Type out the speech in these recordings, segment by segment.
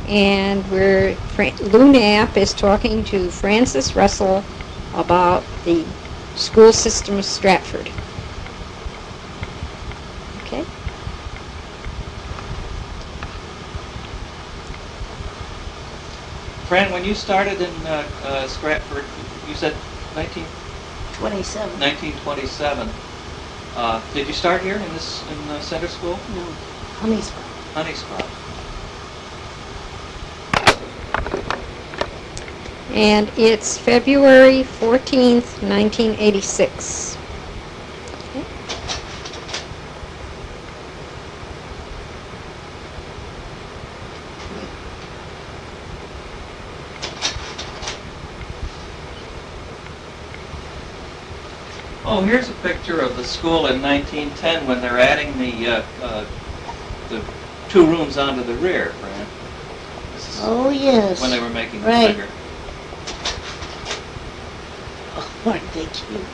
and Lew Knapp is talking to Francis Russell about the school system of Stratford. Okay. Fran, when you started in Stratford, you said 27. 1927. Did you start here in Center School? No, Honeyspot. Honeyspot. And it's February 14th, 1986. Okay. Oh, here's a picture of the school in 1910 when they're adding the 2 rooms onto the rear, Fran. Oh, yes. When they were making it Right. bigger. Oh, aren't they cute?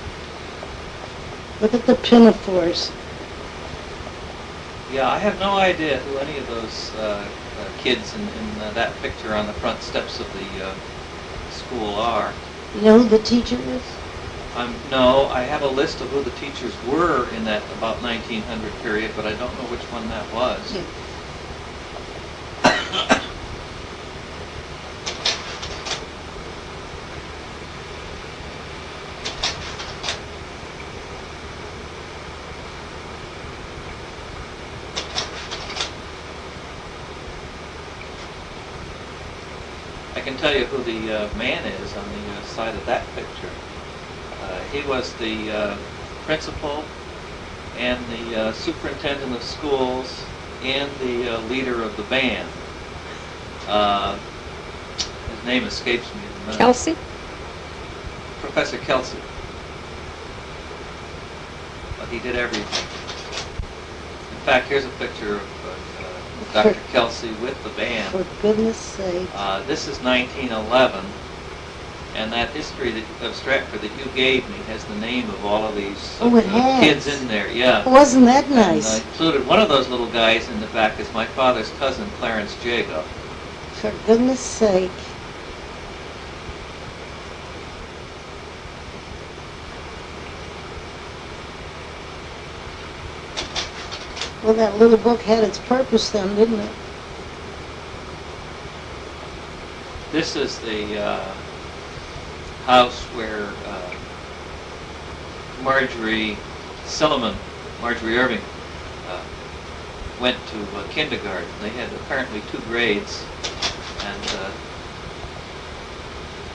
Look at the pinafores. Yeah, I have no idea who any of those kids in that picture on the front steps of the school are. You know who the teacher is? No, I have a list of who the teachers were in that about 1900 period, but I don't know which one that was. Yeah. I can tell you who the man is on the side of that picture. He was the principal and the superintendent of schools and the leader of the band. His name escapes me at the minute. Kelsey? Professor Kelsey. But he did everything. In fact, here's a picture of Dr. Kelsey with the band. For goodness sake. This is 1911. And that history of Stratford that you gave me has the name of all of these kids in there. Yeah. Wasn't that nice? And, included one of those little guys in the back is my father's cousin, Clarence Jago. For goodness sake. Well, that little book had its purpose then, didn't it? This is the house where Marjorie Irving, went to kindergarten. They had apparently 2 grades, and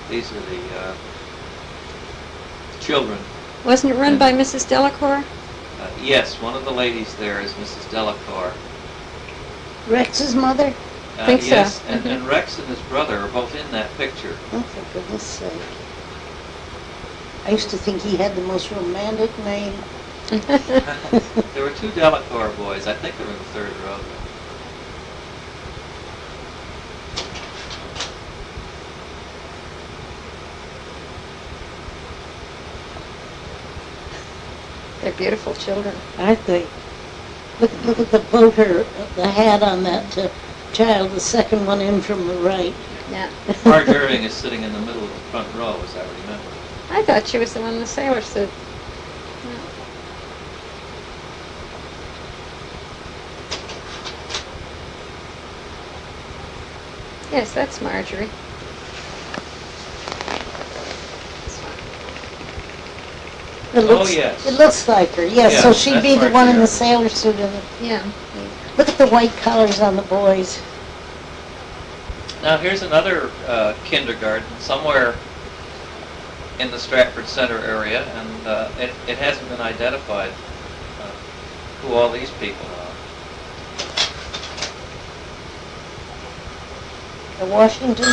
these are the children. Wasn't it run by Mrs. Delacour? Yes, one of the ladies there is Mrs. Delacour. Rex's mother? Think so. Yes, and Rex and his brother are both in that picture. Oh, for goodness sake. I used to think he had the most romantic name. There were 2 Delacour boys. I think they were in the 3rd row. They're beautiful children. Aren't they? Look at the voter, the hat on that child, the second one in from the right. Yeah. Marge Irving is sitting in the middle of the front row, as I remember. I thought she was the one in the sailor suit. Yes, that's Marjorie. Yes. It looks like her, yes. Yeah, so she'd be the Marjorie one in the Irving. sailor suit. Yeah. Look at the white collars on the boys. Now here's another kindergarten somewhere in the Stratford Center area, and it hasn't been identified who all these people are. The Washington?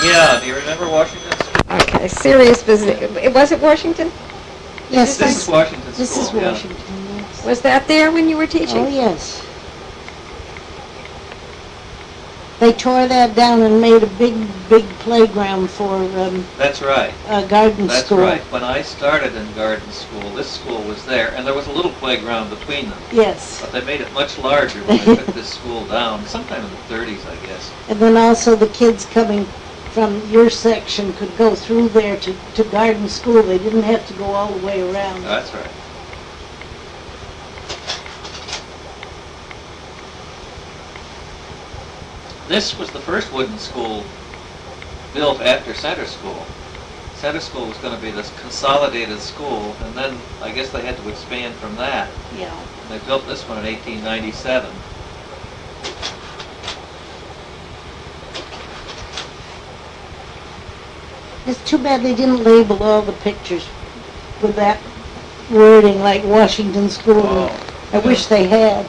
Yeah, do you remember Washington? Okay, serious visit. Was it Washington? Yes. This is Washington School. This is yeah. Washington, yes. Was that there when you were teaching? Oh, yes. They tore that down and made a big playground for That's right. garden That's school. right. When I started in garden school, this school was there, and there was a little playground between them. Yes. But they made it much larger when they took this school down, sometime in the 30s, I guess. And then also the kids coming from your section could go through there to garden school. They didn't have to go all the way around. That's right. This was the first wooden school built after Center School. Center School was going to be this consolidated school, and then I guess they had to expand from that. Yeah. And they built this one in 1897. It's too bad they didn't label all the pictures with that wording like Washington School. Oh, I wish they had.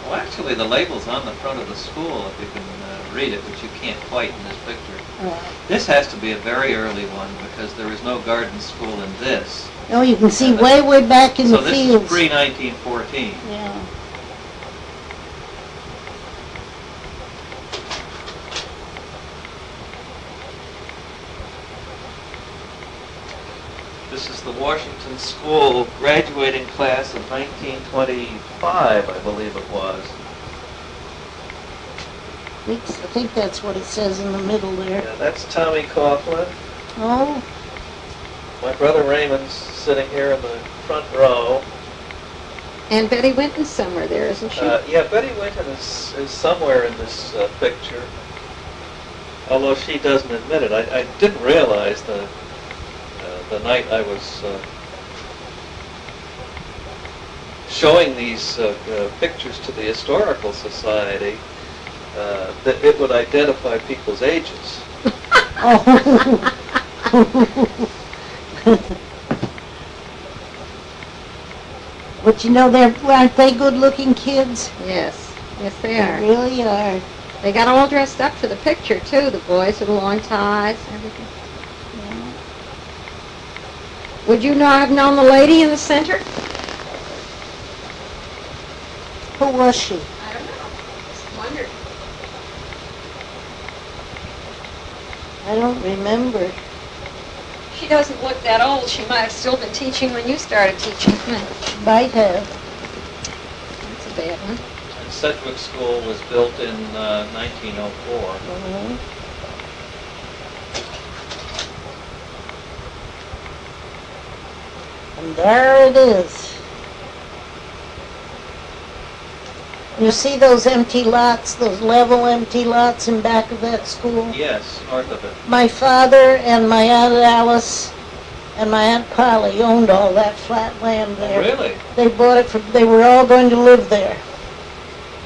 Well, actually, the label's on the front of the school, if you can read it, which you can't quite in this picture. This has to be a very early one, because there is no garden school in this. Oh, you can see way back in the So this fields. is pre-1914. Yeah. This is the Washington School graduating class of 1925, I believe it was. I think that's what it says in the middle there. Yeah, that's Tommy Coughlin. Oh, My brother Raymond's sitting here in the front row. And Betty Winton's somewhere there, isn't she? Yeah, Betty Winton is somewhere in this picture, although she doesn't admit it. I didn't realize the night I was showing these pictures to the Historical Society that it would identify people's ages. oh. But you know, aren't they good-looking kids? Yes. Yes, they They are. really are. They got all dressed up for the picture, too. The boys with the long ties, everything. Yeah. Would you not have known the lady in the center? Who was she? I don't know. Just wondered. I don't remember. She doesn't look that old. She might have still been teaching when you started teaching. She might have. That's a bad one. And Sedgwick School was built in 1904. Mhm. And there it is. You see those empty lots, those level empty lots in back of that school? Yes, north of it. My father and my Aunt Alice and my Aunt Polly owned all that flat land there. Really? They bought it they were all going to live there.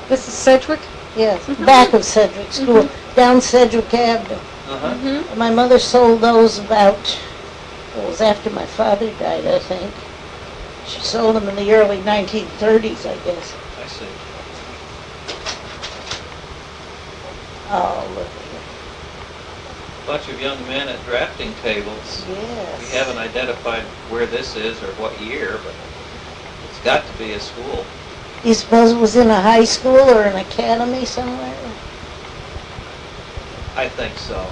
This is Sedgwick? Yes, back of Sedgwick School, down Sedgwick Avenue. Uh-huh. Mm-hmm. My mother sold those about, it was after my father died, I think. She sold them in the early 1930s, I guess. I see. Oh, look at Bunch of young men at drafting tables. it. Yes. We haven't identified where this is or what year, but it's got to be a school. Do you suppose it was in a high school or an academy somewhere? I think so.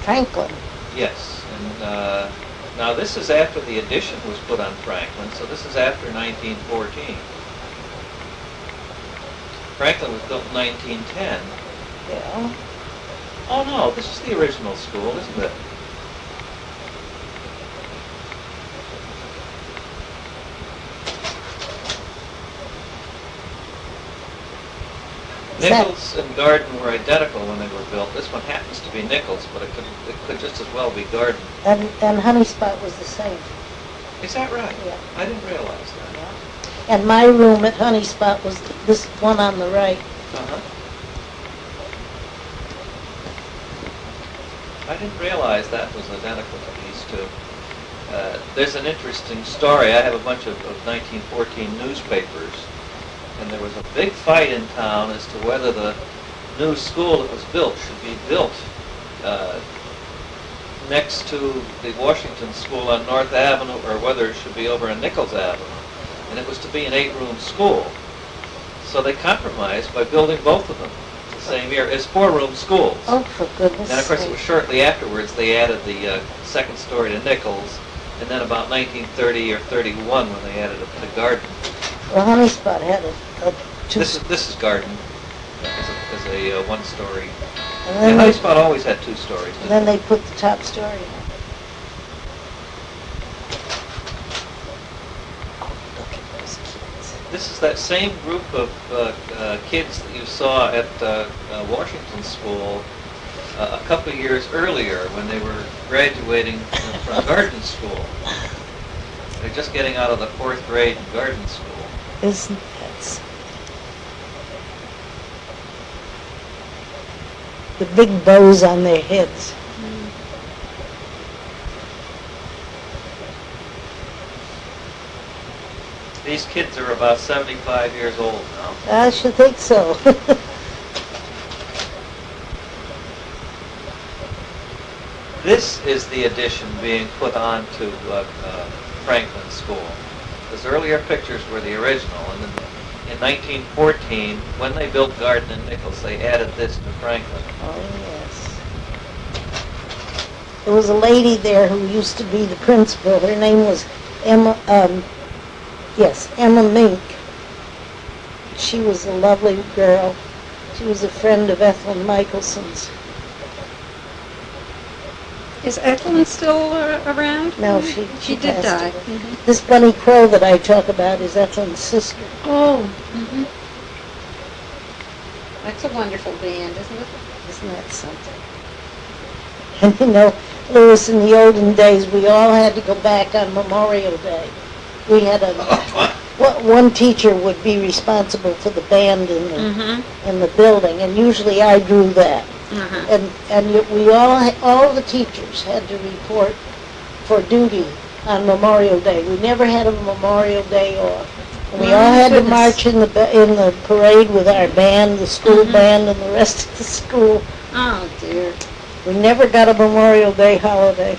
Franklin. Yes, and now this is after the addition was put on Franklin, so this is after 1914. Franklin was built in 1910. Yeah. Oh no, this is the original school, isn't it? Nichols and Garden were identical when they were built. This one happens to be Nichols, but it could just as well be Garden. And Honeyspot was the same. Is that right? Yeah. I didn't realize that. Yeah. And my room at Honeyspot was this one on the right. Uh-huh. I didn't realize that was identical to these two. There's an interesting story. I have a bunch of 1914 newspapers, and there was a big fight in town as to whether the new school that was built should be built next to the Washington School on North Avenue or whether it should be over on Nichols Avenue. And it was to be an 8-room school. So they compromised by building both of them the same year as 4-room schools. Oh, for goodness And of course, sake. it was shortly afterwards they added the second story to Nichols, and then about 1930 or 31 when they added it to Garden. Well, Honeyspot had a two... This is Garden as a one-story. and And then, they, Honeyspot always had 2 stories. and then they put the top story on. Oh, look at those kids. This is that same group of kids that you saw at Washington School a couple of years earlier when they were graduating from Garden School. They're just getting out of the 4th grade in Garden School. Isn't that... The big bows on their heads. These kids are about 75 years old now. I should think so. This is the addition being put on to Franklin School. Those earlier pictures were the original, and then in 1914, when they built Garden and Nichols, they added this to Franklin. Oh, yes. There was a lady there who used to be the principal. Her name was Emma Mink. She was a lovely girl. She was a friend of Ethel Michelson's. Is Evelyn still around? No, she did passed die. away. Mhm. This Bunny Crow that I talk about is Ethelyn's sister. Oh. Mhm. That's a wonderful band, isn't it? Isn't that something? And you know, Louis, in the olden days, we all had to go back on Memorial Day. We had one teacher would be responsible for the band in the building, and usually I drew that. And we all the teachers had to report for duty on Memorial Day. We never had a Memorial Day off. And we all had to march in the parade with our band, the school band, and the rest of the school. Oh, dear. We never got a Memorial Day holiday.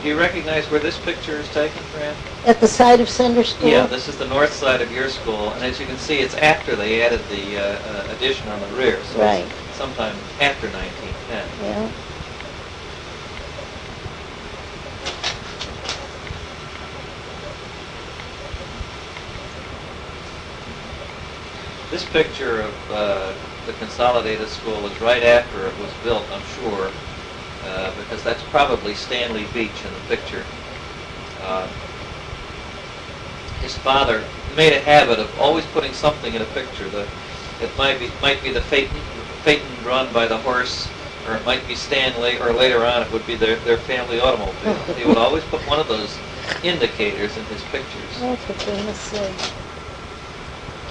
Do you recognize where this picture is taken, Fran? At the side of Center School? Yeah, this is the north side of your school, and as you can see, it's after they added the addition on the rear, so Right. it's sometime after 1910. Yeah. This picture of the Consolidated School is right after it was built, I'm sure, because that's probably Stanley Beach in the picture. His father made a habit of always putting something in a picture. It might be the Phaeton drawn by the horse, or it might be Stanley, or later on it would be their family automobile. He would always put one of those indicators in his pictures. Oh, for goodness sake.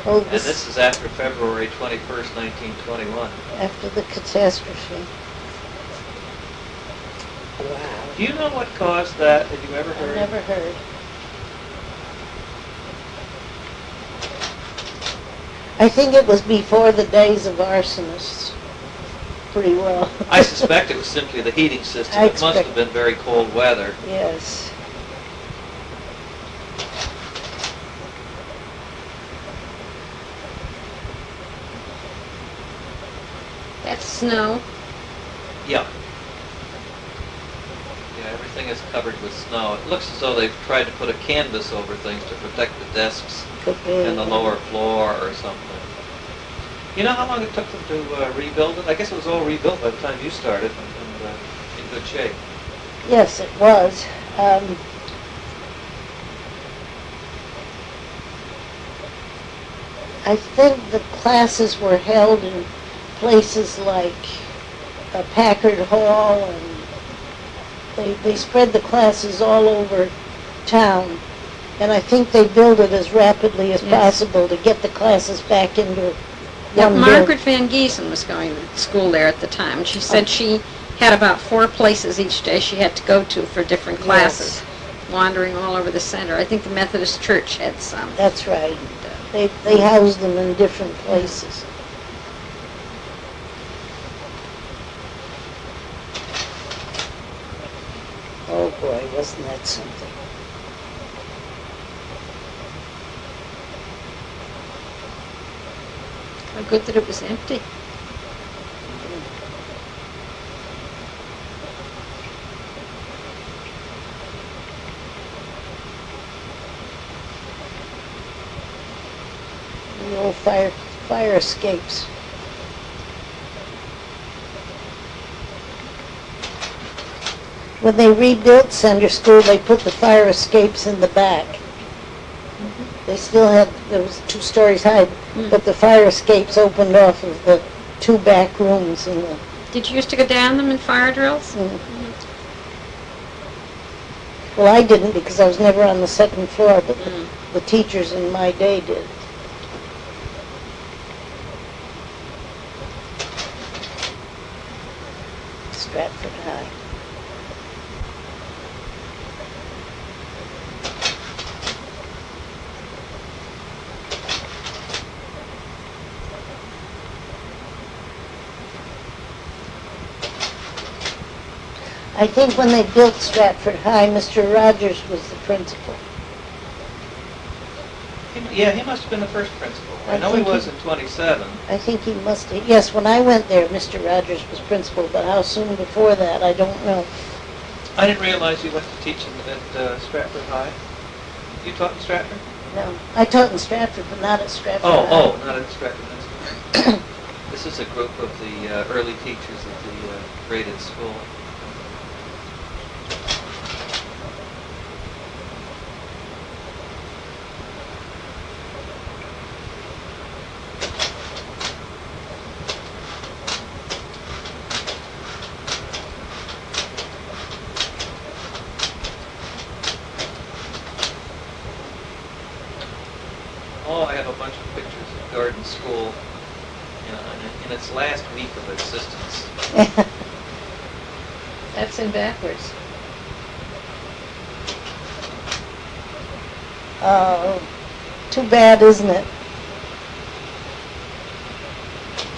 Oh, And this is after February 21st, 1921. after the catastrophe. Wow. Do you know what caused that? Have you ever heard? I never heard. I think it was before the days of arsonists. Pretty well. I suspect it was simply the heating system. I It must expect- have been very cold weather. Yes. That's snow. Yeah. Yeah, everything is covered with snow. It looks as though they've tried to put a canvas over things to protect the desks Could be. and the lower floor or something. You know how long it took them to rebuild it? I guess it was all rebuilt by the time you started and in good shape. Yes, it was. I think the classes were held in places like Packard Hall, and they spread the classes all over town. And I think they built it as rapidly as possible to get the classes back into Now, one Margaret Van Giesen was going to school there at the time. She said she had about 4 places each day she had to go to for different classes, wandering all over the center. I think the Methodist Church had some. That's right. They housed them in different places. Oh boy, wasn't that something. How good that it was empty. The old fire escapes. When they rebuilt Center School, they put the fire escapes in the back. They still had, there was 2 stories high, but the fire escapes opened off of the 2 back rooms in the... Did you used to go down them in fire drills? Well, I didn't because I was never on the 2nd floor, but the teachers in my day did. Stratford High. I think when they built Stratford High, Mr. Rogers was the principal. Yeah, he must have been the first principal. I know he was in 27. I think he must have. Yes, when I went there, Mr. Rogers was principal, but how soon before that, I don't know. I didn't realize you went to teach at Stratford High. You taught in Stratford? No, I taught in Stratford, but not at Stratford High. Oh, not at Stratford. This is a group of the early teachers at the graded school. Oh, I have a bunch of pictures of Garden School in its last week of existence. That's in backwards. Oh, too bad, isn't it?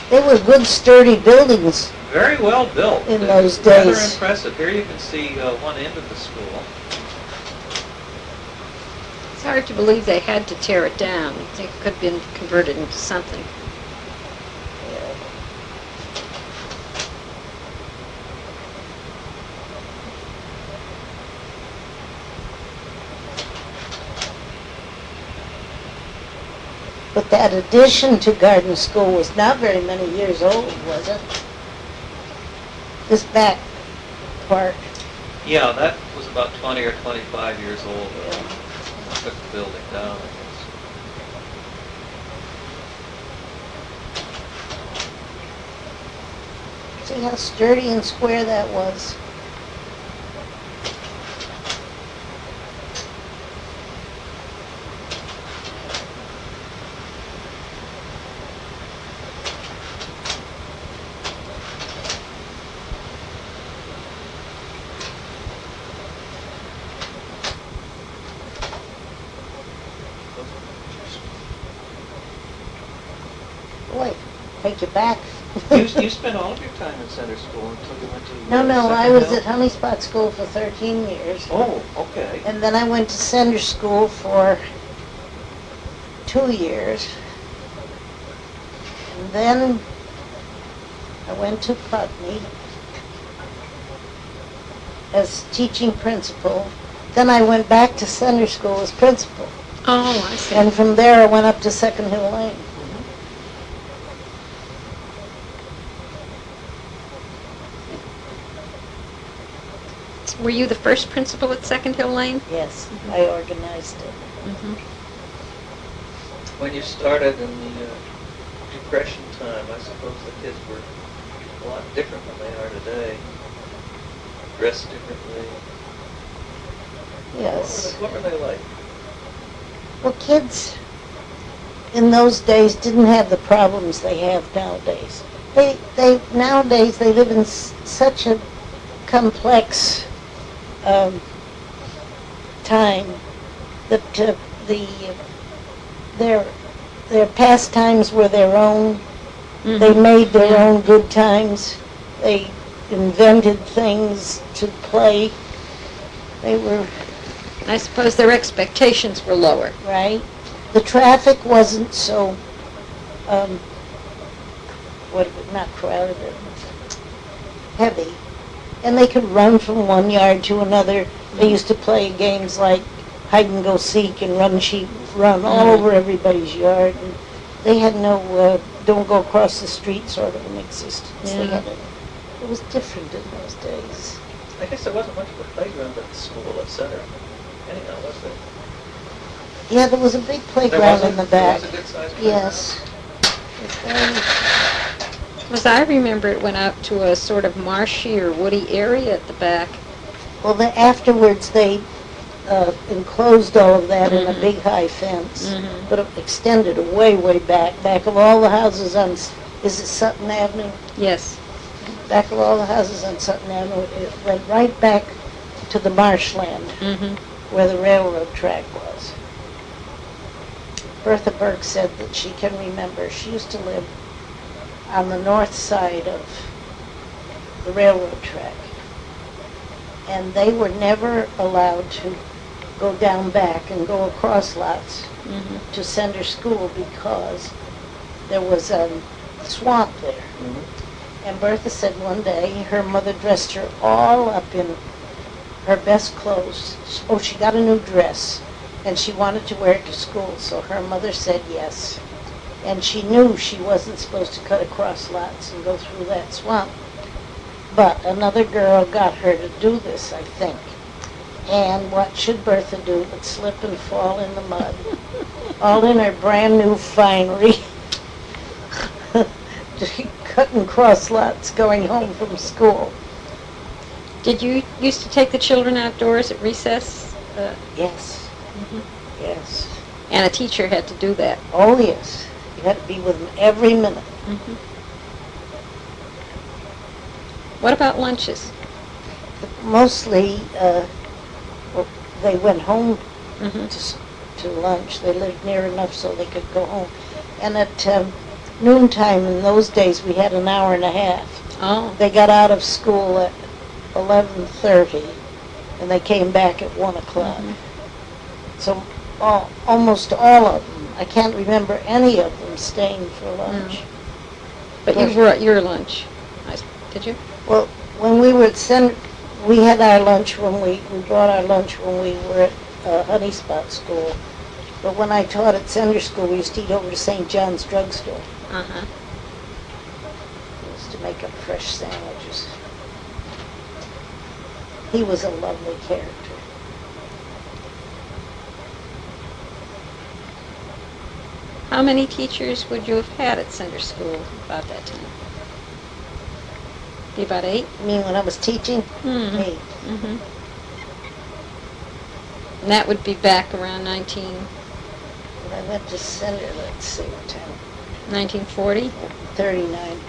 They were good, sturdy buildings. Very well built. In those Rather days. impressive. Here you can see one end of the school. It's hard to believe they had to tear it down. I think it could have been converted into something. But that addition to Garden School was not very many years old, was it? This back part. Yeah, that was about 20 or 25 years old. Took the building down, I guess. See how sturdy and square that was? Boy, take you back. You spent all of your time in Center School until you went to... No, I Second was Hill? at Honeyspot School for 13 years. Oh, okay. And then I went to Center School for 2 years. And then I went to Putney as teaching principal. Then I went back to Center School as principal. Oh, I see. And from there I went up to Second Hill Lane. Were you the first principal at Second Hill Lane? Yes, I organized it. When you started in the Depression time, I suppose the kids were a lot different than they are today. Dressed differently. Yes. What were they like? Well, kids in those days didn't have the problems they have nowadays. Nowadays they live in such a complex time that their pastimes were their own. They made their own good times. They invented things to play. They were, I suppose their expectations were lower. right? The traffic wasn't so, not crowded, heavy. And they could run from one yard to another. They used to play games like hide and go seek and run sheep, run all over everybody's yard. And they had no don't go across the street sort of an existence. They had it was different in those days. I guess there wasn't much of a playground at the school at Center. Anyhow, was there? Yeah, there was a big playground in the back. There was a good-sized playground? Yes. It's very, As I remember, it went out to a sort of marshy or woody area at the back. well, afterwards they enclosed all of that in a big high fence, but it extended way, way back of all the houses on, is it Sutton Avenue? Yes. Back of all the houses on Sutton Avenue, it went right back to the marshland where the railroad track was. Bertha Burke said that she can remember, she used to live on the north side of the railroad track. And they were never allowed to go down back and go across lots to Center School because there was a swamp there. And Bertha said one day her mother dressed her all up in her best clothes. Oh, she got a new dress, and she wanted to wear it to school, so her mother said yes. And she knew she wasn't supposed to cut across lots and go through that swamp. But another girl got her to do this, I think. And what should Bertha do but slip and fall in the mud, all in her brand new finery, cutting cross lots going home from school. Did you used to take the children outdoors at recess? Yes. Yes. And a teacher had to do that. Oh, yes. You had to be with them every minute. What about lunches? Mostly, they went home to lunch. They lived near enough so they could go home. And at noontime in those days, we had an hour and a half. Oh. They got out of school at 11:30, and they came back at 1 o'clock. So almost all of them, I can't remember any of them staying for lunch. But you brought your lunch, did you? Well, when we were at we had our lunch when we brought our lunch when we were at Honeyspot School. But when I taught at Center School, we used to eat over to St. John's Drugstore. We used to make up fresh sandwiches. He was a lovely character. How many teachers would you have had at Center School about that time? Be about 8? You mean when I was teaching? 8. And that would be back around 19... When I went to Center, let's see what time. 1940? 39.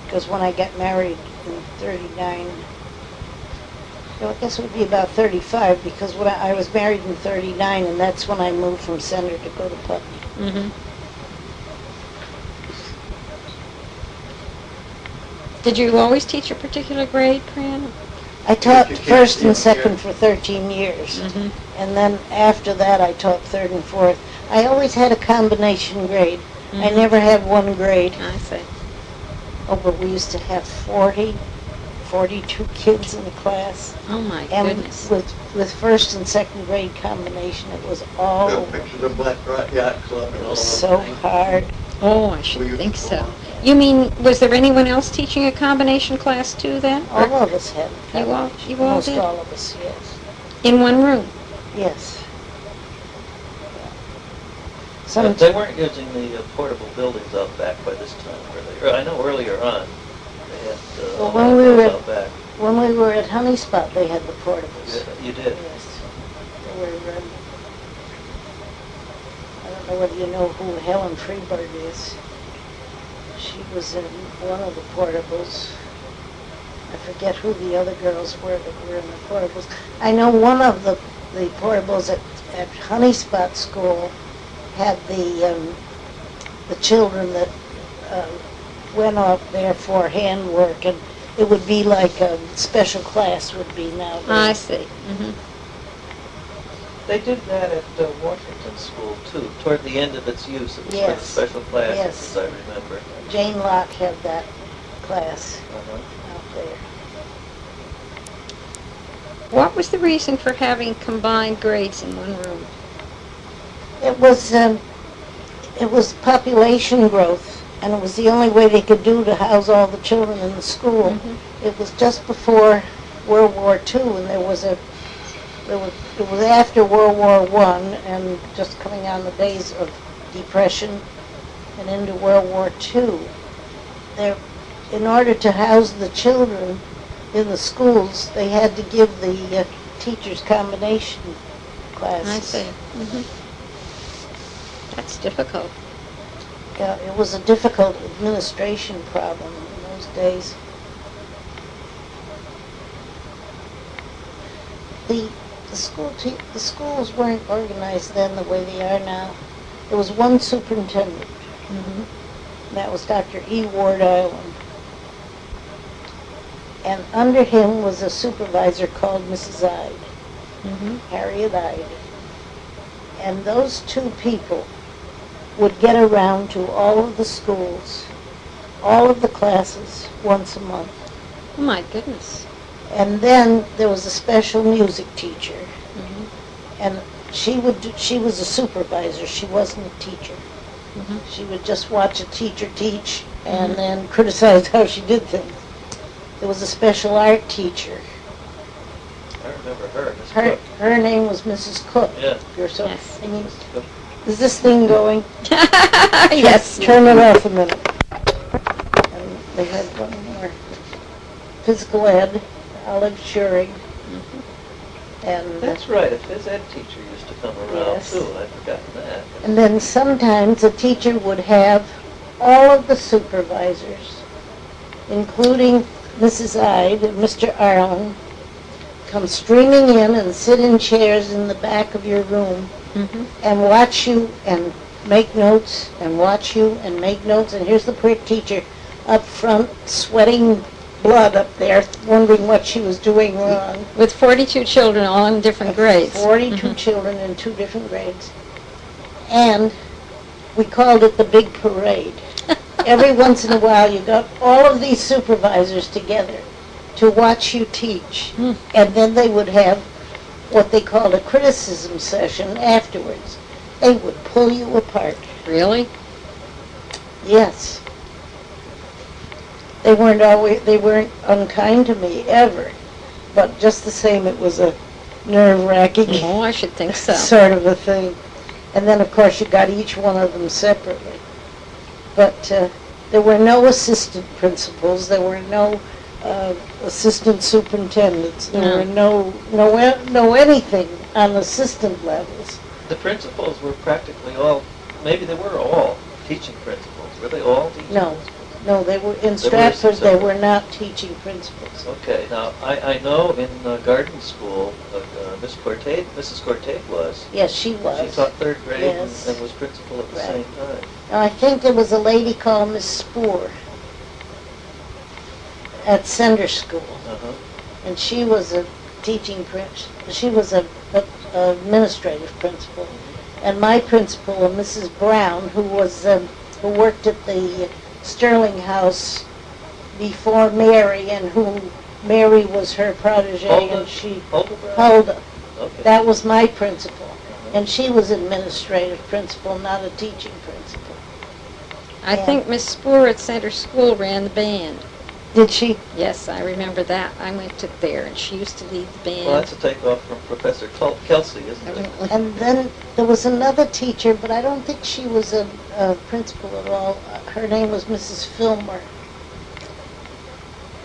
Because when I got married in 39, I guess it would be about 35, because when I was married in 39, and that's when I moved from Center to go to Putney. Did you always teach a particular grade, Fran? I taught first and second for 13 years. And then after that, I taught third and fourth. I always had a combination grade. I never had one grade. I see. Oh, but we used to have 42 kids in the class. Oh, my And goodness. with first and second grade combination, it was all Got pictures of Black Rock Yacht Club and all so that. hard. Oh, I should think so. You mean, was there anyone else teaching a combination class too then? All of us had You all Most did? all of us, yes. In one room? Yes. They weren't using the portable buildings out back by this time, were they? I know earlier on they had Well, when we were out back. When we were at Honeyspot, they had the portables. Yeah, you did. Yes. They were, I don't know whether you know who Helen Freeburg is. She was in one of the portables. I forget who the other girls were that were in the portables. I know one of the portables at Honeyspot School had the children that went off there for handwork, and It would be like a special class would be nowadays. I see. They did that at Washington School, too. Toward the end of its use, it was for Yes. special classes, Yes. as I remember. Jane Locke had that class Uh-huh. out there. What was the reason for having combined grades in one room? It was population growth, and it was the only way they could do to house all the children in the school. It was just before World War II, and it was after World War I, and just coming on the days of Depression and into World War II. In order to house the children in the schools, they had to give the teachers combination classes. I see. That's difficult. Yeah, it was a difficult administration problem in those days. The schools weren't organized then the way they are now. There was one superintendent. That was Dr. E. Ward Island. And under him was a supervisor called Mrs. Ide, Harriet Ide. And those two people would get around to all of the schools, all of the classes, once a month. Oh my goodness. And then there was a special music teacher, and she was a supervisor. She wasn't a teacher. She would just watch a teacher teach and then criticize how she did things. There was a special art teacher. I remember her, Miss Cook. Her name was Mrs. Cook. Yeah. You're so. Yes. I mean, is this thing going? Yes. Turn it off a minute. And they had one more. Physical ed, Olive Shuring. And That's right, a phys ed teacher used to come around, Yes. too. I'd forgotten that. And then sometimes a teacher would have all of the supervisors, including Mrs. Ide and Mr. Arlen, come streaming in and sit in chairs in the back of your room and watch you and make notes and watch you and make notes. And here's the poor teacher up front, sweating blood up there, wondering what she was doing wrong. With 42 children all in different grades. 42 children in 2 different grades. And we called it the big parade. Every once in a while you got all of these supervisors together to watch you teach. And then they would have what they called a criticism session afterwards. They would pull you apart. Really? Yes. They weren't unkind to me ever. But just the same, it was a nerve-wracking Oh, I should think so. sort of a thing. And then, of course, you got each one of them separately. But there were no assistant principals. There were no assistant superintendents. There were no anything on assistant levels. The principals were practically all, maybe they were all teaching principals. Were they all teaching No. principals? No, they were in There were Stratford. some They separate. were not teaching principals. Okay, now, I know in garden school, Mrs. Cortate was. Yes, she was. She taught 3rd grade Yes. and was principal at the Right. same time. Now, I think there was a lady called Miss Spoor at Center School, Uh-huh. and she was a she was a administrative principal. And my principal, Mrs. Brown, who worked at the Sterling House before Mary, and who Mary was her protege, and she Hulda. Okay. That was my principal, and she was administrative principal, not a teaching principal. I think Miss Spoor at Center School ran the band. Did she? Yes, I remember that. I went to there, and she used to lead the band. Well, that's a takeoff from Professor Kelsey, isn't it? And then there was another teacher, but I don't think she was a principal at all. Her name was Mrs. Fillmore.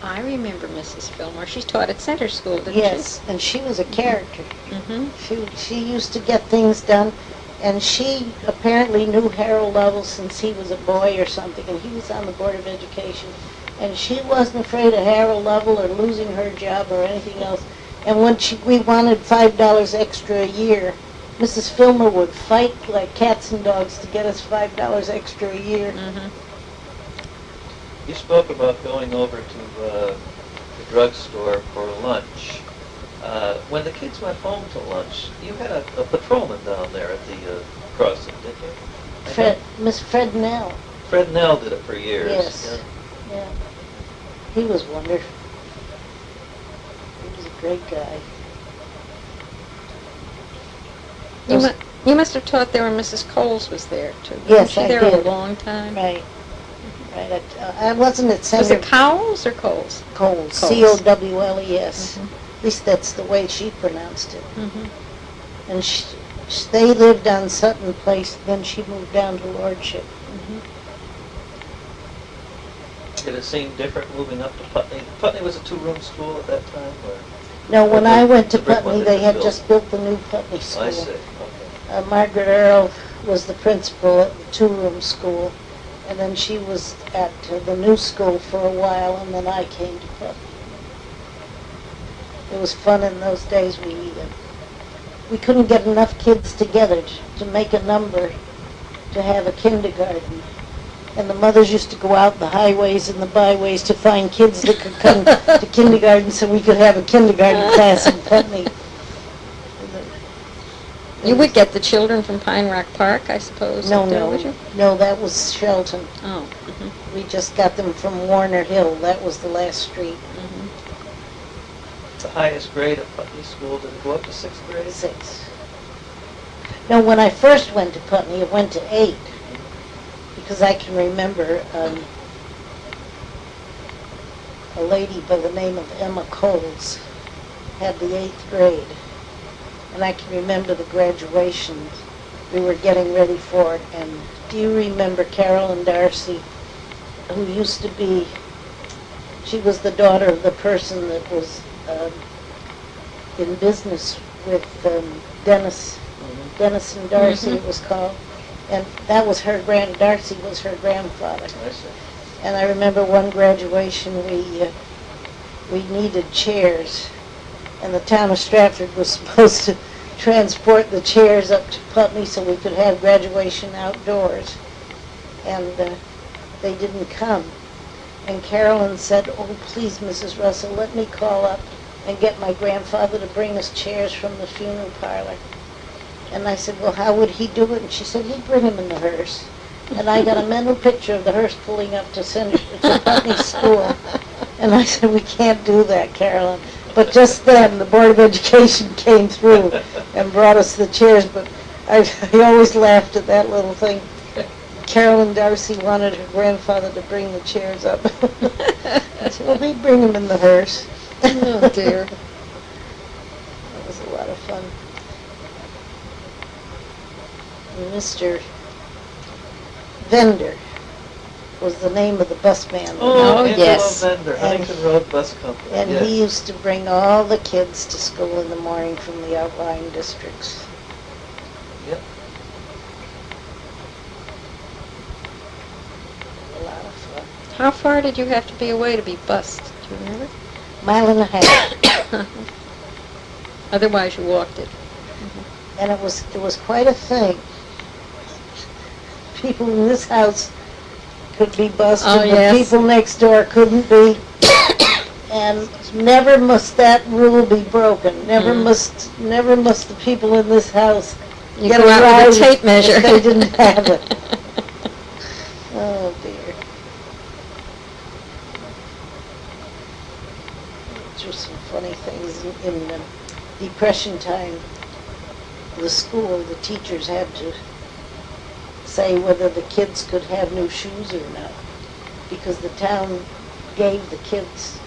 I remember Mrs. Fillmore. She taught at Center School, didn't Yes, and she was a character. she? Mm-hmm. She used to get things done, and she apparently knew Harold Lovell since he was a boy or something, and he was on the Board of Education. And she wasn't afraid of Harold Lovell or losing her job or anything else. And when we wanted $5 extra a year, Mrs. Fillmore would fight like cats and dogs to get us $5 extra a year. Mm-hmm. You spoke about going over to the drugstore for lunch. When the kids went home to lunch, you had a patrolman down there at the crossing, didn't you? Miss Fred Nell. Fred Nell did it for years. Yes. Yeah. He was wonderful. He was a great guy. You must have taught there when Mrs. Coles was there, too. Yes, Wasn't she I there did. a long time? Right. Right. I wasn't at Was Senator it Cowles or Coles? Coles. Coles. Cowles. Mhm. At least that's the way she pronounced it. Mm-hmm. And they lived on Sutton Place, then she moved down to Lordship. Mm-hmm. Did it seem different moving up to Putney? Putney was a two-room school at that time? Or? No, when I went to The brick one Putney, that they was had built. just built the new Putney School. I see. Okay. Margaret Earle was the principal at the two-room school, and then she was at the new school for a while, and then I came to Putney. It was fun in those days. We couldn't get enough kids together to make a number to have a kindergarten. And the mothers used to go out the highways and the byways to find kids that could come to kindergarten so we could have a kindergarten class in Putney. You would get the children from Pine Rock Park, I suppose. No, up there, no. would you? No, that was Shelton. Oh. Mm-hmm. We just got them from Warner Hill. That was the last street. Mm-hmm. The highest grade at Putney School, did it go up to 6th grade? 6. No, when I first went to Putney, it went to 8. Because I can remember a lady by the name of Emma Coles had the 8th grade. And I can remember the graduation. We were getting ready for it. And do you remember Carolyn Darcy, who used to be, she was the daughter of the person that was in business with Dennis and Darcy, Mhm. it was called. And that was Darcy was her grandfather. I see. And I remember one graduation we needed chairs. And the town of Stratford was supposed to transport the chairs up to Putney so we could have graduation outdoors. And they didn't come. And Carolyn said, "Oh, please, Mrs. Russell, let me call up and get my grandfather to bring us chairs from the funeral parlor." And I said, "Well, how would he do it?" And she said, "He'd bring him in the hearse." And I got a mental picture of the hearse pulling up to Putney School. And I said, "We can't do that, Carolyn." But just then, the Board of Education came through and brought us the chairs. But I always laughed at that little thing. Carolyn Darcy wanted her grandfather to bring the chairs up. I said, "Well, he'd bring them in the hearse." Oh, dear. That was a lot of fun. Mr. Vender was the name of the bus man. Oh, Angelo yes. Vender, Huntington Road Bus Company. And yes. he used to bring all the kids to school in the morning from the outlying districts. Yep. A lot of fun. How far did you have to be away to be bused? Do you remember? Mile and a half. Otherwise, you walked it. And it was quite a thing. People in this house could be busted, Oh, but yes. people next door couldn't be. And never must that rule be broken. Never must the people in this house You get go out ride with a tape measure. if they didn't have it. Oh dear. Just some funny things in the Depression time. The school, the teachers had to say whether the kids could have new shoes or not, because the town gave the kids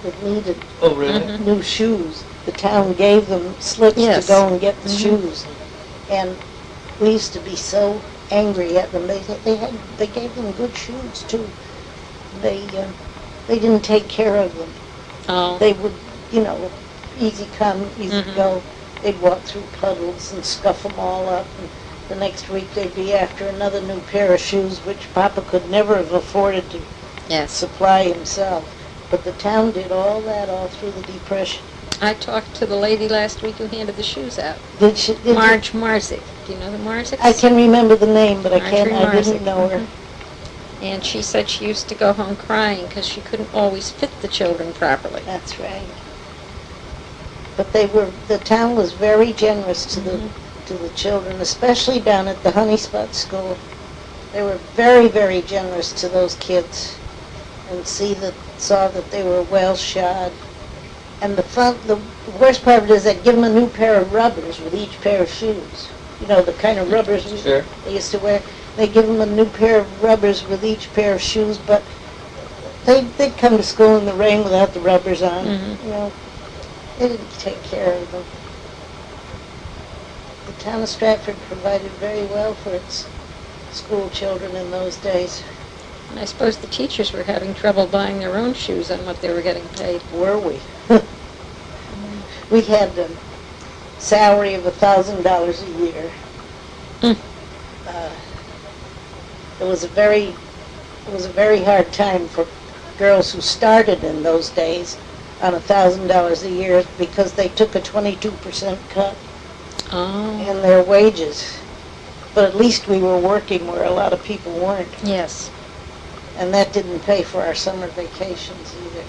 that needed Oh, really? Mhm. new shoes. The town gave them slips Yes. to go and get the Mhm. shoes, and we used to be so angry at them. They gave them good shoes too. They didn't take care of them. Oh. They would, easy come, easy Mhm. go. They'd walk through puddles and scuff them all up, and the next week they'd be after another new pair of shoes, which Papa could never have afforded to Yes. supply himself. But the town did all that all through the Depression. I talked to the lady last week who handed the shoes out. Did she? Did Marge Marzik. Do you know the Marziks? I can remember the name, but I Marjorie didn't Marzik. know her. And she said she used to go home crying because she couldn't always fit the children properly. That's right. But the town was very generous to the children, especially down at the Honeyspot School. They were very, very generous to those kids, and saw that they were well shod. And the worst part of it is they'd give them a new pair of rubbers with each pair of shoes. You know, the kind of rubbers Sure. they used to wear. They'd give them a new pair of rubbers with each pair of shoes, but they'd come to school in the rain without the rubbers on. You know, they didn't take care of them. The town of Stratford provided very well for its school children in those days. And I suppose the teachers were having trouble buying their own shoes on what they were getting paid. Were we? We had a salary of $1,000 a year. It was a very hard time for girls who started in those days on $1,000 a year because they took a 22% cut in their wages. But at least we were working where a lot of people weren't. Yes. And that didn't pay for our summer vacations either.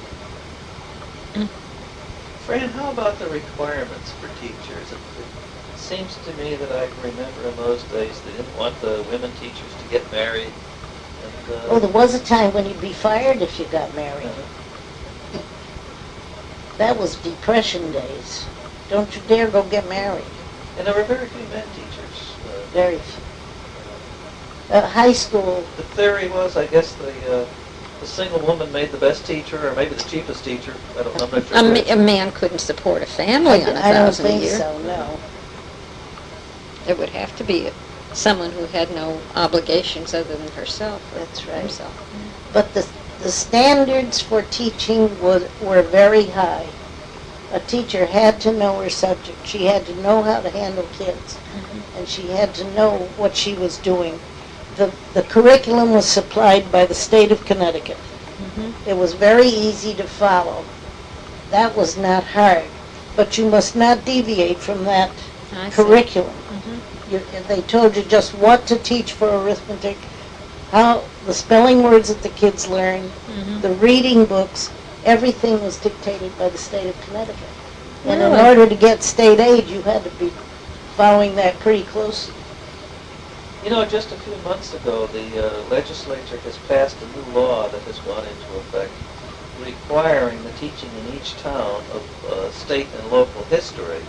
Fran, how about the requirements for teachers? It seems to me that I can remember in those days they didn't want the women teachers to get married. And, Oh, there was a time when you'd be fired if you got married. That was Depression days. Don't you dare go get married. And there were very few men teachers. Very few. High school. The theory was, I guess, the single woman made the best teacher, or maybe the cheapest teacher. I'm not sure. A man couldn't support a family on I don't $1,000 a think year. so, no. There would have to be someone who had no obligations other than herself. That's right. Himself. But the standards for teaching were very high. A teacher had to know her subject. She had to know how to handle kids, and she had to know what she was doing. The curriculum was supplied by the state of Connecticut. It was very easy to follow. That was not hard. But you must not deviate from that curriculum. They told you just what to teach for arithmetic, how the spelling words that the kids learned, the reading books, everything was dictated by the state of Connecticut. And in order to get state aid, you had to be following that pretty closely. You know, just a few months ago, the legislature has passed a new law that has gone into effect requiring the teaching in each town of state and local history.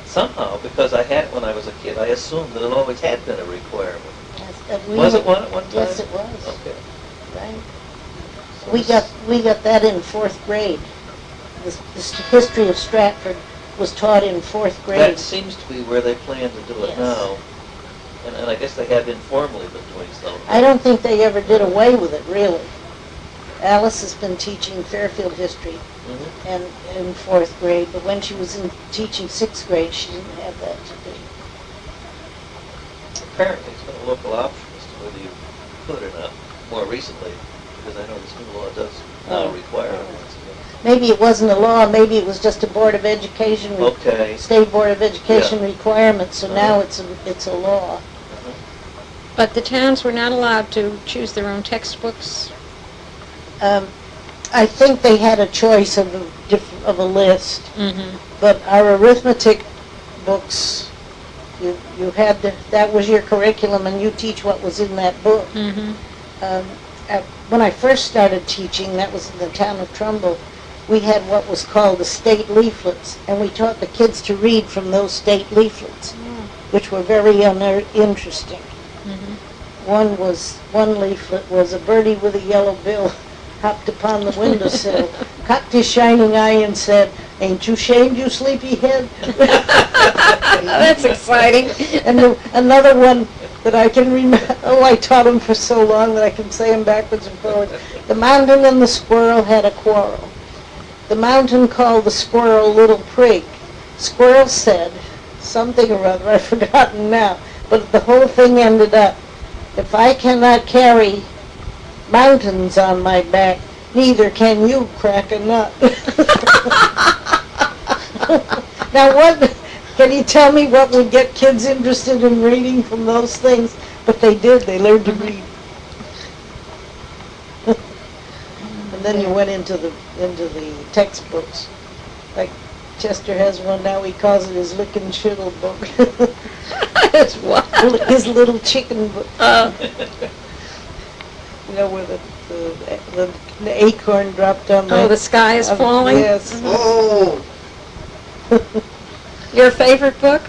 Somehow, because I had it when I was a kid, I assumed that it always had been a requirement. Yes, Was it one at one time? Yes, it was. Okay. Right. We got that in 4th grade. The history of Stratford was taught in 4th grade. That seems to be where they plan to do it Yes. now. And I guess they have informally been doing so. I don't think they ever did away with it, really. Alice has been teaching Fairfield history and in 4th grade, but when she was teaching 6th grade, she didn't have that to do. Apparently, it's been a local option as to whether you could or not more recently, because I know this new law does now require it. Maybe it wasn't a law, maybe it was just a Board of Education, State Board of Education requirement, so now it's a law. But the towns were not allowed to choose their own textbooks. I think they had a choice of a list, but our arithmetic books, you had to, that was your curriculum, and you teach what was in that book. When I first started teaching, that was in the town of Trumbull, we had what was called the state leaflets, and we taught the kids to read from those state leaflets, which were very interesting. One leaflet was a birdie with a yellow bill hopped upon the windowsill, cocked his shining eye and said, "Ain't you shamed, you sleepyhead?" That's exciting. And another one that I can remember, I taught him for so long that I can say them backwards and forwards. The mountain and the squirrel had a quarrel. The mountain called the squirrel Little Prig. Squirrel said something or other, I've forgotten now, but the whole thing ended up, "If I cannot carry mountains on my back, neither can you crack a nut." Now what, can you tell me what would get kids interested in reading from those things? But they did, they learned to read. then you went into the textbooks. Like Chester has one now. He calls it his lick and shittle book. It's what? His little chicken book. You know, where the acorn dropped on Oh, the sky is falling? Yes. Oh, Your favorite book?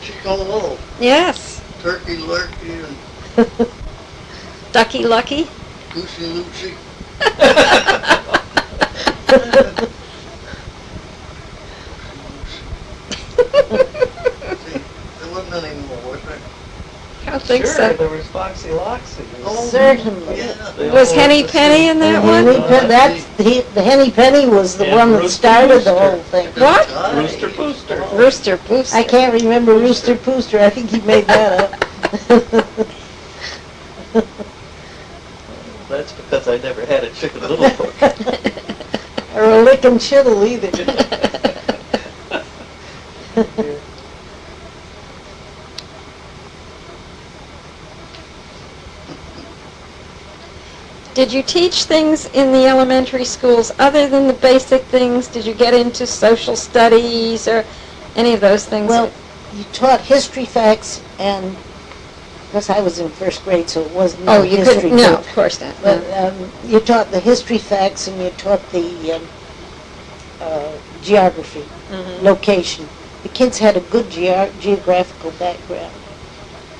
Chico, Yes. Turkey Lurkey, and Ducky Lucky? Goosey Lucy. See, there wasn't any more, was there? I don't think Sure, so. there was Foxy Loxy. Oh, Certainly. Yeah. They Was all Henny went to Penny see- in that Henny one? Pen- that's the Henny Penny was the And one that Rooster started the Rooster. whole thing. What? Rooster Booster. Rooster Booster. I can't remember Rooster Pooster. I think he made that up. That's because I never had a Chicken Little book. Or a lick and chittle either. Did you teach things in the elementary schools other than the basic things? Did you get into social studies or any of those things? Well, you taught history facts and, because I was in first grade, so it wasn't oh, a you history couldn't. No, book. of course not. But No. you taught the history facts and you taught the geography, Mhm. location. The kids had a good geographical background.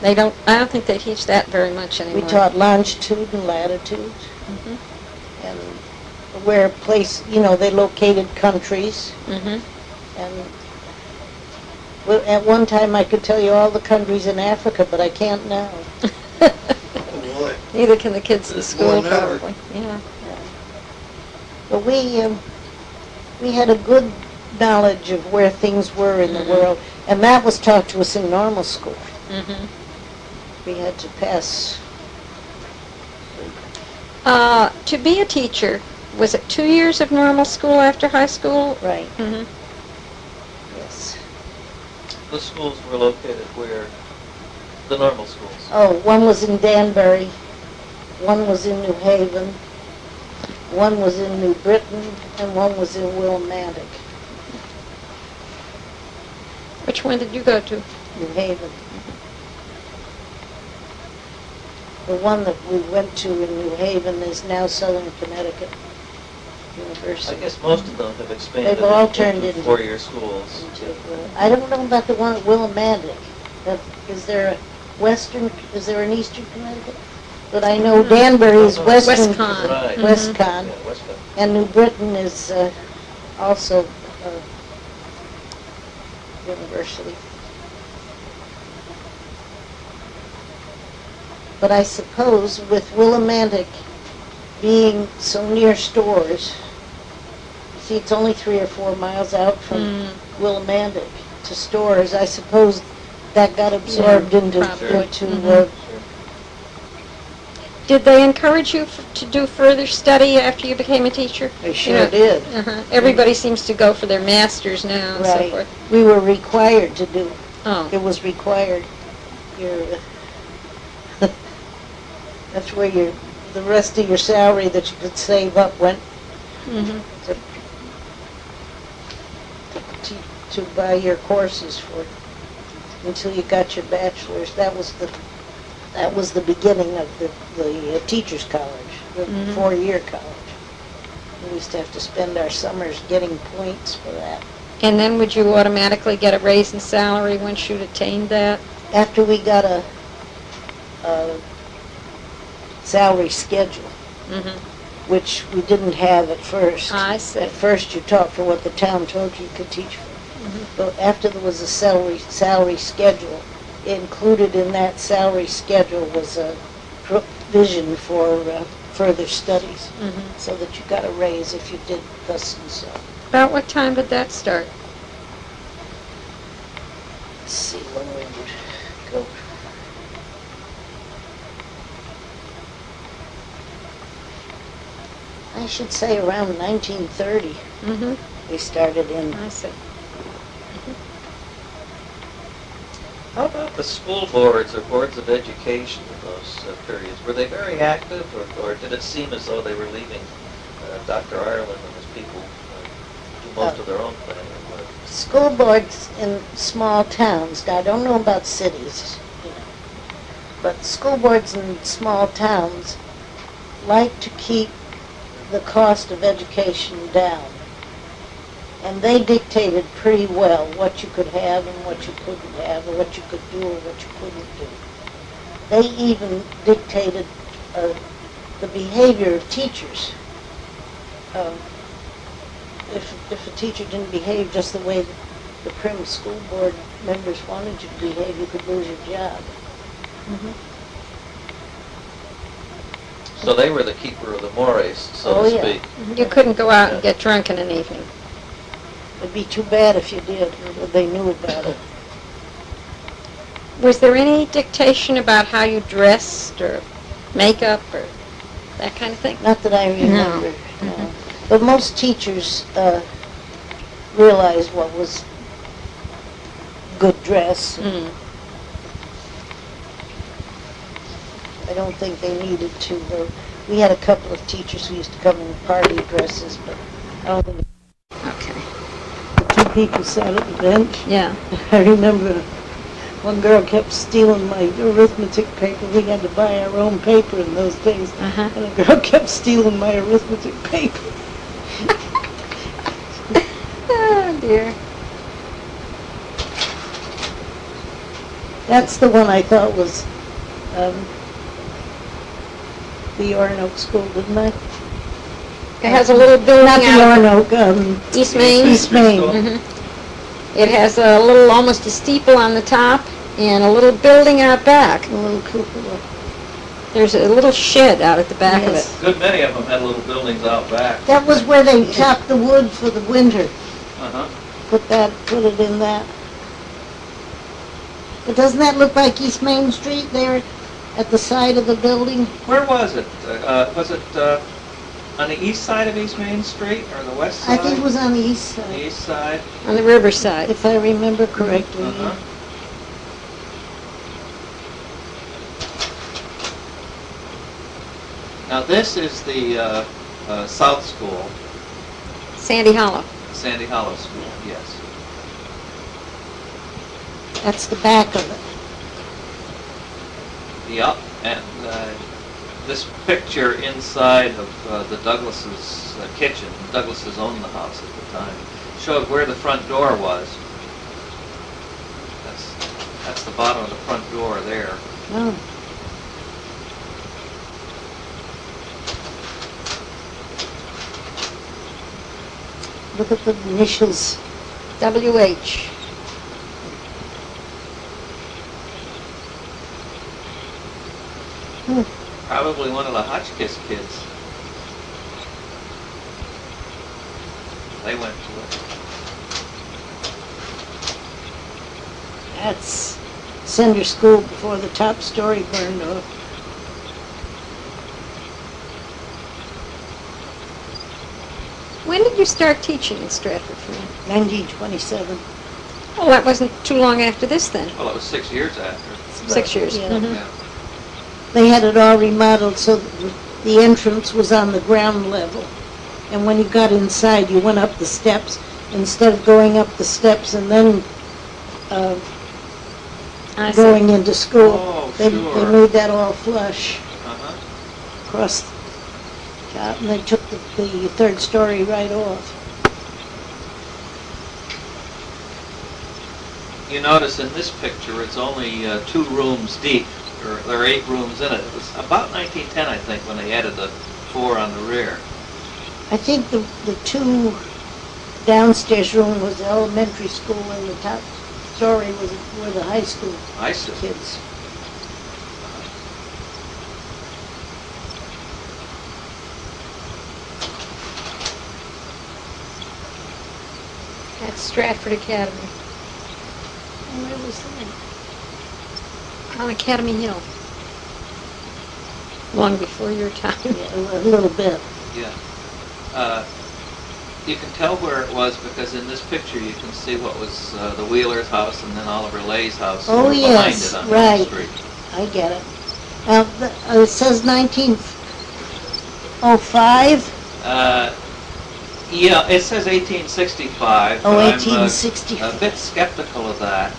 They don't. I don't think they teach that very much anymore. We taught longitude and latitude, Mhm. and where place, you know, they located countries. Mhm. And well, at one time I could tell you all the countries in Africa, but I can't now. Oh, boy. Neither can the kids in More school, than ever. probably. Yeah. But we had a good knowledge of where things were in the world, and that was taught to us in normal school. Mhm. We had to pass. To be a teacher, was it 2 years of normal school after high school? Right. Mhm. Yes. The schools were located where? The normal schools. Oh, one was in Danbury, one was in New Haven, one was in New Britain, and one was in Willimantic, Which one did you go to? New Haven. The one that we went to in New Haven is now Southern Connecticut I University. guess most of them have expanded They've all turned into- four-year schools. I don't know about the one at Willimantic. Is there an eastern Connecticut? But I know Danbury is western. Westcon. Right. Mhm. Westcon. Yeah, Westcon. And New Britain is also university. But I suppose with Willimantic being so near stores, see, it's only 3 or 4 miles out from Willimantic to stores. I suppose that got absorbed into probably. Sure. Did they encourage you to do further study after you became a teacher? They sure did. Uh-huh. Everybody seems to go for their masters now and so Right. forth. We were required to do. Oh. It was required. That's where the rest of your salary that you could save up went Mhm. to buy your courses for until you got your bachelor's. That was the beginning of the teacher's college, the Mhm. 4-year college. We used to have to spend our summers getting points for that. And then would you automatically get a raise in salary once you'd attained that? After we got a salary schedule, Mm-hmm. which we didn't have at first. I see. At first, you taught for what the town told you could teach for. Mhm. But after there was a salary schedule, included in that salary schedule was a provision for further studies, Mhm. so that you got a raise if you did thus and so. About what time did that start? Let's see when we would go. I should say around 1930 Mm-hmm. we started in. I see. How about the school boards or boards of education in those periods? Were they very active, or did it seem as though they were leaving Dr. Ireland and his people do most of their own planning. School boards in small towns, now I don't know about cities, but school boards in small towns like to keep the cost of education down. And they dictated pretty well what you could have and what you couldn't have, or what you could do or what you couldn't do. They even dictated the behavior of teachers. If a teacher didn't behave just the way the prim school board members wanted you to behave, you could lose your job. So they were the keeper of the mores, so to speak. You couldn't go out and get drunk in an evening. It'd be too bad if you did, but they knew about it. Was there any dictation about how you dressed or makeup or that kind of thing? Not that I remember. No. But most teachers realized what was good dress. I don't think they needed to. We had a couple of teachers who used to come in party dresses, but I don't think. Okay. The two people sat at the bench. Yeah. I remember one girl kept stealing my arithmetic paper. We had to buy our own paper in those days. And a girl kept stealing my arithmetic paper. Oh, dear. That's the one I thought was the Orinoco School, didn't I? It has a little building Not the out Orinoco, East Main. East Main. It has a little, almost a steeple on the top and a little building out back. A little cupola. There's a little shed out at the back of it. A good many of them had little buildings out back. That was where they chopped the wood for the winter. Put it in that. But doesn't that look like East Main Street there at the side of the building? Where was it? Was it on the east side of East Main Street or the west side? I think it was on the east The side, east side. On the riverside. if I remember correctly. Now this is the South School, Sandy Hollow. Sandy Hollow School, yes. That's the back of it. Yep, and this picture inside of the Douglas's kitchen, Douglas's owned the house at the time, showed where the front door was. That's the bottom of the front door there. Oh. Look at the initials. WH. Probably one of the Hotchkiss kids. They went to it. That's Cinder School before the top story burned off. When did you start teaching in Stratford? 1927. Well, that wasn't too long after this then. Well, it was 6 years after. 6 years. Yeah. Yeah. They had it all remodeled so that the entrance was on the ground level. And when you got inside, you went up the steps. Instead of going up the steps and then I going into school, Oh, they sure. made that all flush Uh-huh. across the top, and they took the third story right off. You notice in this picture it's only 2 rooms deep. There are 8 rooms in it. It was about 1910, I think, when they added the 4 on the rear. I think the 2 downstairs room was the elementary school, and the top story were the high school I see. kids. That's Stratford Academy Where was that? on Academy Hill. Long before your time. Yeah, a little bit. Yeah. You can tell where it was because in this picture you can see what was the Wheeler's house and then Oliver Lay's house Oh, behind yes, it on right. Main Street. I get it. Now, it says 1905. Yeah, it says 1865. Oh, but I'm 1865. a bit skeptical of that.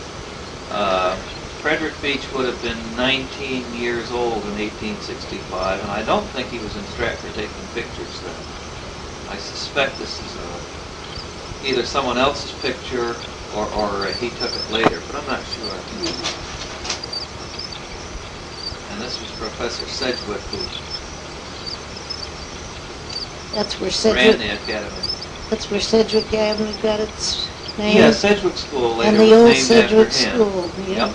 Frederick Beach would have been 19 years old in 1865, and I don't think he was in Stratford taking pictures then. I suspect this is either someone else's picture or he took it later, but I'm not sure. And this was Professor Sedgwick who That's where ran Sedgwick, the academy. that's where Sedgwick Avenue got its name. Yeah, Sedgwick School later And the was old named Sedgwick after him. School, yeah. Yep.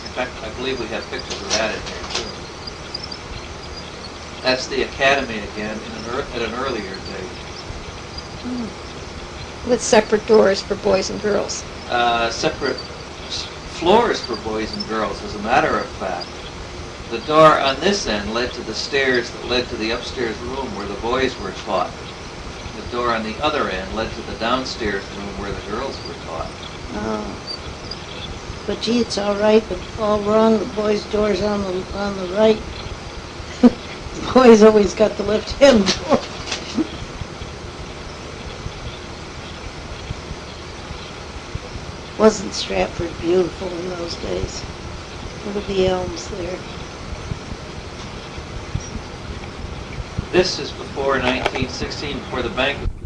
In fact, I believe we have pictures of that in here too. That's the academy again at an earlier date. With separate doors for boys and girls. Separate floors for boys and girls, as a matter of fact. The door on this end led to the stairs that led to the upstairs room where the boys were taught. The door on the other end led to the downstairs room where the girls were taught. Oh. But gee, it's all right, but all wrong. The boys' door's on the right. The boys always got the left-hand door. Wasn't Stratford beautiful in those days? Look at the elms there. This is before 1916, before the bank was